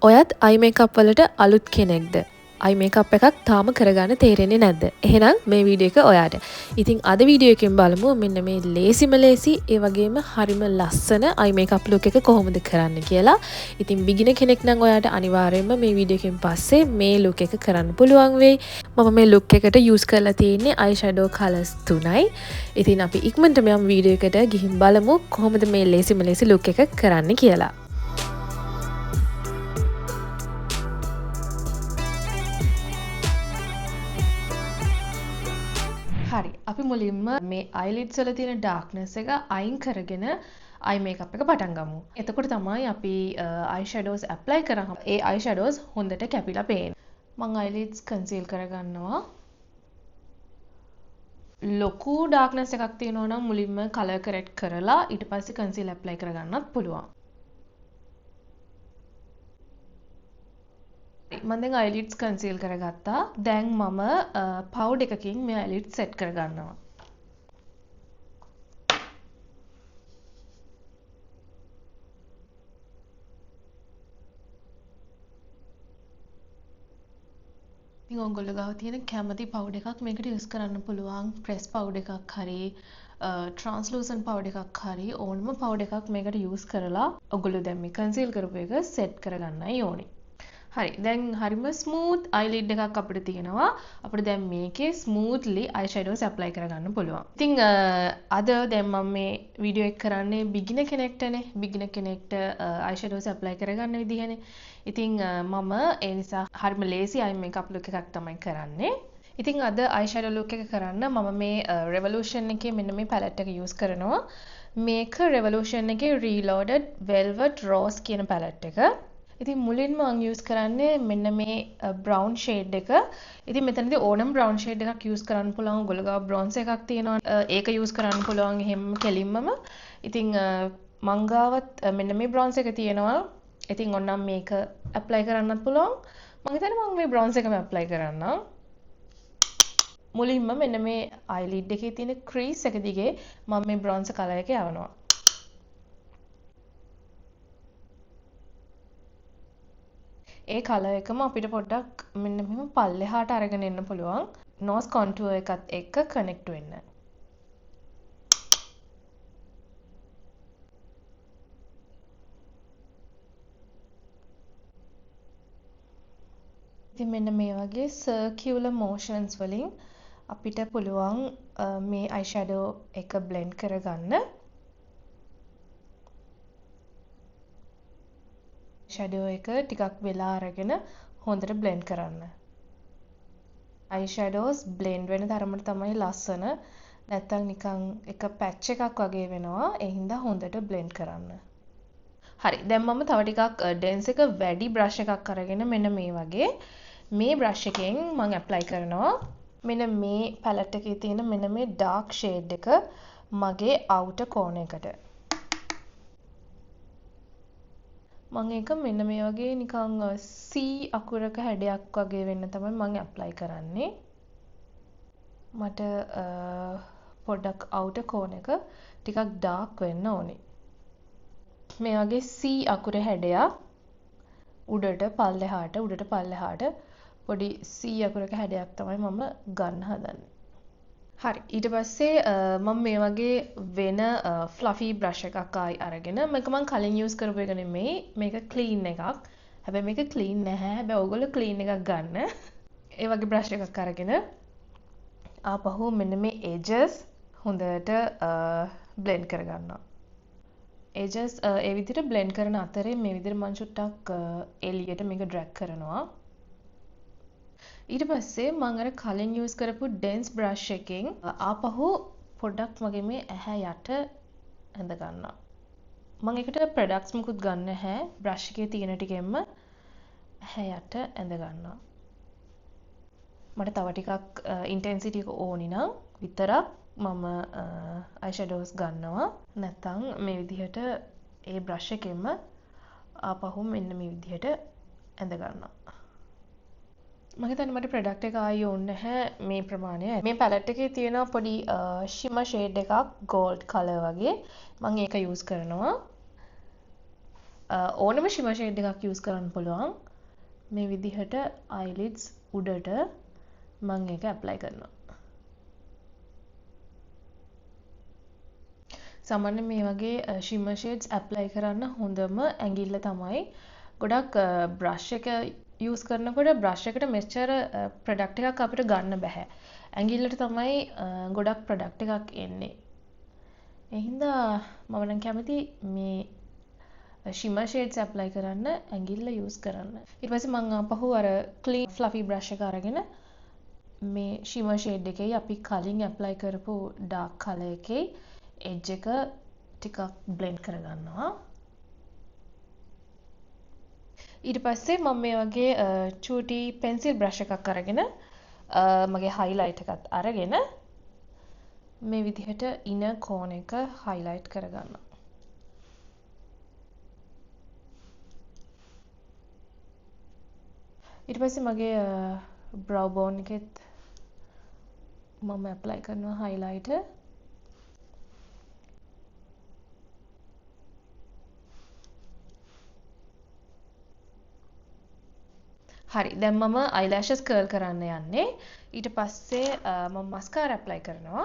ඔයත් අයි මේකප් වලට අලුත් කෙනෙක්ද? අයි මේකප් එකක් තාම කරගන්න තේරෙන්නේ නැද්ද? එහෙනම් මේ වීඩියෝ එක ඔයාට. ඉතින් අද වීඩියෝ එකෙන් බලමු මෙන්න මේ ලේසිම ලේසි ඒ වගේම හරිම ලස්සන අයි මේකප් ලුක් එක කොහොමද කරන්න කියලා. ඉතින් බිගිනර් කෙනෙක් නම් ඔයාට අනිවාර්යයෙන්ම මේ වීඩියෝ එකෙන් පස්සේ මේ ලුක් එක කරන්න පුළුවන් වෙයි. මම මේ ලුක් එකට යූස් කරලා තියෙන්නේ අයි ෂැඩෝ කලර්ස් 3යි. ඉතින් අපි ඉක්මනටම යමු වීඩියෝ එකට ගිහින් බලමු කොහොමද මේ ලේසිම ලේසි ලුක් එක කරන්න කියලා. හරි අපි මුලින්ම මේ අයිලිඩ්ස් වල තියෙන ඩාර්ක්නස් එක අයින් කරගෙන අයි මේකප් එක පටන් ගමු. එතකොට තමයි අපි අයි ෂැඩෝස් ඇප්ලයි කරාම ඒ අයි ෂැඩෝස් හොඳට කැපිලා පේන්නේ. මම අයිලිඩ්ස් කන්සීල් කරගන්නවා. ලොකු ඩාර්ක්නස් එකක් තියෙනවා නම් මුලින්ම කලර් කරෙක්ට් කරලා ඊට පස්සේ කන්සීල් ඇප්ලයි කරගන්නත් පුළුවන්. මම දැන් අයිලිඩ්ස් කන්සීල් කරගත්තා. දැන් මම පවුඩර් එකකින් මේ අයිලිඩ්ස් සෙට් කරගන්නවා. ඉතින් ඔයගොල්ලෝ ගාව තියෙන කැමති පවුඩර් එකක් මේකට යූස් කරන්න පුළුවන්. ප්‍රෙස් පවුඩර් එකක් හරි ට්‍රාන්ස්ලූසන්ට් පවුඩර් එකක් හරි ඕනම පවුඩර් එකක් මේකට යූස් කරලා ඔයගොල්ලෝ දැන් මේ කන්සීල් කරපු එක සෙට් කරගන්නයි ඕනේ. හරි දැන් හරිම ස්මූත් අයිලිඩ් එකක් අපිට තියෙනවා. අපිට දැන් මේකේ ස්මූත්ලි අයි ෂැඩෝස් ඇප්ලයි කරගන්න පුළුවන්. ඉතින් අද දැන් මම මේ වීඩියෝ එක කරන්නේ බිගිනර් කෙනෙක්ටනේ. බිගිනර් කෙනෙක්ට අයි ෂැඩෝස් ඇප්ලයි කරගන්න විදිහනේ. ඉතින් මම ඒ නිසා හරිම ලේසි අයි මේකප් ලුක් එකක් තමයි කරන්නේ. ඉතින් අද අයි ෂැඩෝ ලුක් එක කරන්න මම මේ රෙවලූෂන් එකේ මෙන්න මේ පැලට් එක යූස් කරනවා. මේක රෙවලූෂන් එකේ රීලෝඩඩ් වෙල්වට් රෝස් කියන පැලට් එක. ඉතින් මුලින්ම මම යූස් කරන්නේ මෙන්න මේ බ්‍රවුන් ෂේඩ් එක. ඉතින් මෙතනදී ඕනම බ්‍රවුන් ෂේඩ් එකක් යූස් කරන්න පුළුවන්. ඔයගොල්ලෝ ගාව බ්‍රොන්ස් එකක් තියෙනවා. ඒක යූස් කරන්න පුළුවන් එහෙම කෙලින්මම. ඉතින් මං ගාවත් මෙන්න මේ බ්‍රොන්ස් එක තියෙනවා. ඉතින් ඕනනම් මේක ඇප්ලයි කරන්නත් පුළුවන්. මම හිතන්නේ මම මේ බ්‍රොන්ස් එකම ඇප්ලයි කරන්නම්. මුලින්ම මෙන්න මේ අයිලිඩ් එකේ තියෙන ක්‍රීස් එක දිගේ මම මේ බ්‍රොන්ස් කලර් එක යවනවා. ඒ කලර් එකම අපිට පොඩ්ඩක් මෙන්න මෙහෙම පල්ලෙහාට අරගෙන එන්න පුළුවන්. නෝස් කොන්ටුවර් එකත් එක්ක කනෙක්ට් වෙන්න. ඉතින් මෙන්න මේ වගේ සර්කියුලර් මෝෂන්ස් වලින් අපිට පුළුවන් මේ අයි ෂැඩෝ එක බ්ලෙන්ඩ් කරගන්න. ෂැඩෝ එක ටිකක් වෙලා අරගෙන හොඳට බ්ලෙන්ඩ් කරන්න. අයි ෂැඩෝස් බ්ලෙන්ඩ් වෙන තරමට තමයි ලස්සන. නැත්තම් නිකන් එක පැච් එකක් වගේ වෙනවා. ඒ හින්දා හොඳට බ්ලෙන්ඩ් කරන්න. හරි. දැන් මම තව ටිකක් ඩෙන්ස් එක වැඩි බ්‍රෂ් එකක් අරගෙන මෙන්න මේ වගේ මේ බ්‍රෂ් එකෙන් මම ඇප්ලයි කරනවා. මෙන්න මේ පැලට් එකේ තියෙන මෙන්න මේ ඩාර්ක් ෂේඩ් එක මගේ අවුටර් කෝනර් එකට. මම ඒක මෙන්න මේ වගේ නිකන් C අකුරක හැඩයක් වගේ වෙන්න තමයි මම ඇප්ලයි කරන්නේ. මට පොඩ්ඩක් අවුටර් කෝනර් එක ටිකක් ඩාර්ක් වෙන්න ඕනේ. මේ වගේ C අකුරේ හැඩයක් උඩට පල්ලෙහාට පොඩි C අකුරක හැඩයක් තමයි මම ගන්න හදන්නේ. හරි ඊට පස්සේ මම මේ වගේ වෙන ෆ්ලෆි බ්‍රෂ් එකක් ආයි අරගෙන මේක මම කලින් යූස් කරපු එක නෙමෙයි මේක ක්ලීන් එකක්. හැබැයි මේක ක්ලීන් නැහැ. හැබැයි ඔයගොල්ලෝ ක්ලීන් එකක් ගන්න. ඒ වගේ බ්‍රෂ් එකක් අරගෙන ආපහු මෙන්න මේ edges හොඳට බ්ලෙන්ඩ් කරගන්නවා. edges ඒ විදිහට බ්ලෙන්ඩ් කරන අතරේ මේ විදිහට මම චුට්ටක් එළියට මේක ඩ්‍රැග් කරනවා. ඊට පස්සේ මම අර කලින් යූස් කරපු ඩෙන්ස් බ්‍රෂ් එකෙන් ආපහු පොඩ්ඩක් මගේ මේ ඇහැ යට ඇඳ ගන්නවා. මම ඒකට ප්‍රොඩක්ට්ස් මුකුත් ගන්න නැහැ. බ්‍රෂ් එකේ තියෙන ටිකෙන්ම ඇහැ යට ඇඳ ගන්නවා. මට තව ටිකක් ඉන්ටෙන්සිටි එක ඕනි නම් විතරක් මම අයි ෂැඩෝස් ගන්නවා. නැත්නම් මේ විදිහට ඒ බ්‍රෂ් එකෙන්ම ආපහු මෙන්න මේ විදිහට ඇඳ ගන්නවා. මම හිතන්නේ මට ප්‍රොඩක්ට් එක ආයෙ ඕනේ නැහැ මේ ප්‍රමාණය. මේ පැලට් එකේ තියෙන පොඩි ෂිමර් ෂේඩ් එකක් ගෝල්ඩ් කලර් වගේ. මම ඒක යූස් කරනවා. ඕනම shimmer shade එකක් use කරන්න පුළුවන්. මේ විදිහට eyelids උඩට මම ඒක apply කරනවා. සාමාන්‍යයෙන් මේ වගේ shimmer shades apply කරන්න හොඳම ඇඟිල්ල තමයි. ගොඩක් brush එක use කරනකොට brush එකට මෙච්චර product එකක් අපිට ගන්න බෑ. ඇඟිල්ලට තමයි ගොඩක් product එකක් එන්නේ. ඒ හින්දා මම නම් කැමති මේ shimmer shades apply කරන්න ඇඟිල්ල use කරන්න. ඊට පස්සේ මම ආපහු අර clean fluffy brush එක අරගෙන මේ shimmer shade එකේ අපි කලින් apply කරපු dark color එකේ edge එක ටිකක් blend කරගන්නවා. ඊට පස්සේ මම මේ වගේ චූටි pencil brush එකක් අරගෙන මගේ highlight එකත් අරගෙන මේ විදිහට inner corner එක highlight කරගන්නවා. ඊට පස්සේ මගේ brow bone එකෙත් මම apply කරනවා highlighter. හරි දැන් මම eyelashes curl කරන්න යන්නේ. ඊට පස්සේ මම mascara apply කරනවා.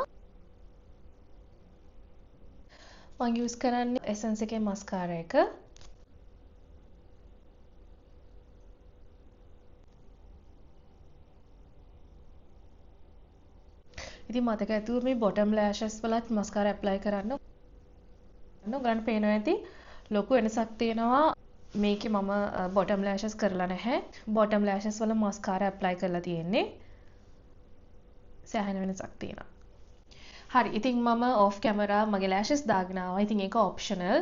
මම use කරන්නේ Essence එකේ mascara එක. ඉතින් මතක ඇතුව මේ bottom lashes වලත් mascara apply කරන්න. ඔයගලන්ට පේනවා ඇති ලොකු වෙනසක් තියෙනවා. මේකේ මම bottom lashes කරලා නැහැ. bottom lashes වල mascara apply කරලා තියෙන්නේ. සෑහෙන වෙනසක් තියෙනවා. හරි ඉතින් මම off camera මගේ lashes දාගෙන ආවා. ඉතින් ඒක optional.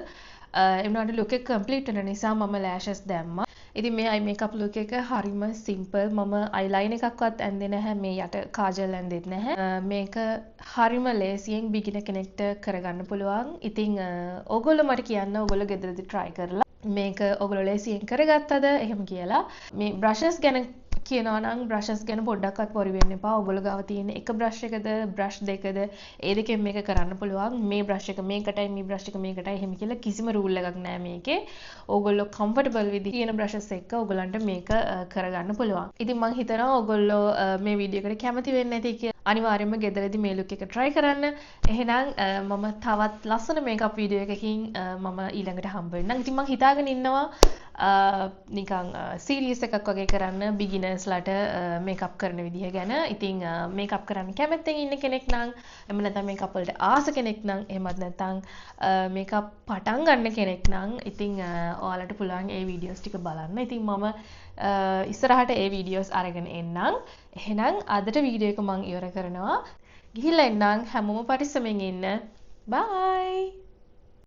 ඒ වුණාට look එක complete වෙන නිසා මම lashes දැම්මා. ඉතින් මේ eye makeup look එක හරිම simple. මම eyeliner එකක්වත් ඇඳේ නැහැ. මේ යට කාජල් ඇඳෙත් නැහැ. මේක හරිම ලේසියෙන් beginner කෙනෙක්ට කරගන්න පුළුවන්. ඉතින් ඕගොල්ලෝ මට කියන්න ඕගොල්ලෝ ගෙදරදී try කරලා මේක ඔයගොල්ලෝ ලේසියෙන් කරගත්තද එහෙම කියලා. මේ brushes ගැන කියනවා නම් brushes ගැන පොඩ්ඩක්වත් worry වෙන්න එපා. ඔයගොල්ලෝ ගාව තියෙන එක brush එකද brush දෙකද ඒ දෙකෙන් මේක කරන්න පුළුවන්. මේ brush එක මේකටයි මේ brush එක මේකටයි එහෙම කියලා කිසිම rule එකක් නැහැ මේකේ. ඔයගොල්ලෝ comfortable විදිහට තියෙන brushes එක්ක ඔයගලන්ට මේක කරගන්න පුළුවන්. ඉතින් මම හිතනවා ඔයගොල්ලෝ මේ වීඩියෝ එකට කැමති වෙන්නේ නැති කියලා. අනිවාර්යයෙන්ම ගෙදරදී මේ look එක try කරන්න. එහෙනම් මම තවත් ලස්සන makeup වීඩියෝ එකකින් මම ඊළඟට හම්බ වෙන්නම්. ඉතින් මම හිතාගෙන ඉන්නවා නිකන් සීරීස් එකක් වගේ කරන්න බිගිනර්ස්ලාට මේකප් කරන විදිහ ගැන. ඉතින් මේකප් කරන්න කැමැත්තෙන් ඉන්න කෙනෙක් නම් එහෙම නැත්නම් මේකප් වලට ආස කෙනෙක් නම් එහෙමත් නැත්නම් මේකප් පටන් ගන්න කෙනෙක් නම් ඉතින් ඔයාලට පුළුවන් ඒ වීඩියෝස් ටික බලන්න. ඉතින් මම ඉස්සරහට ඒ වීඩියෝස් අරගෙන එන්නම්. එහෙනම් අදට වීඩියෝ එක මම ඉවර කරනවා. ගිහිල්ලා එන්නම්. හැමෝම පරිස්සමෙන් ඉන්න. බයි.